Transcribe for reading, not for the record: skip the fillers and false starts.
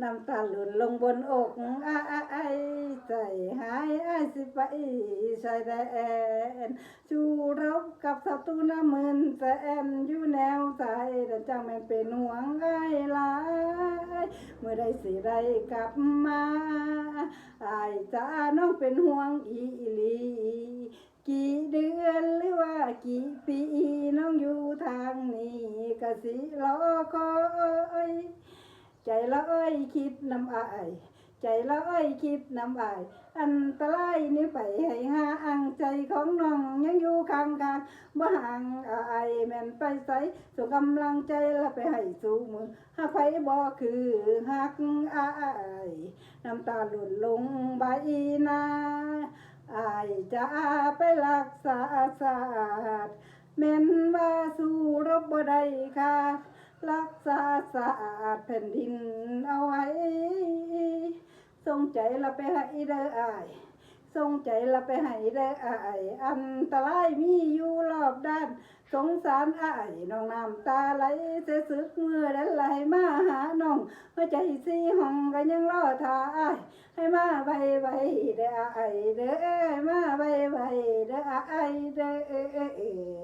น้ำตาหล่นลงบนอกอ้ายใจหายอ้ายสิไปชายแดนชูรบกับศัตรูน้ำมืนแสนอยู่แนวใจแต่จังแม่นเป็นห่วงอ้ายหลายเมื่อใดสิได้กลับมาอ้ายจ้าน้องเป็นห่วงอีหลีกี่เดือนหรือว่ากี่ปีน้องอยู่ทางนี้ก็สิรอคอยใจละอ้อยคิดน้ำอายใจละอ้อยคิดน้ำอายอันตรายนี้ไปให้ห่างใจของน้องยังอยู่ข้างกันบ่ห่างอายแม่นไปใส่ส่งกำลังใจละไปให้สู่มือหากใครบ่คือหักอายน้ำตาหล่นลงใบหน้าอายจะไปรักษาศาสตร์แม่นว่าสู้รบบ่ได้ค่ะรักษาศาสตร์แผ่นดินเอาไว้ส่งใจละไปให้เด้ออายส่งใจละไปให้เด้ออายอันตรายมีอยู่รอบด้านสงสารอายน้องน้ำตาไหลเสยสึกเมื่อนั้นไหลมาหาน้องหัวใจสีห้องก็ยังรอท่าอายให้มาไวๆเด้ออายเด้อมาไวๆเด้ออายเด้อ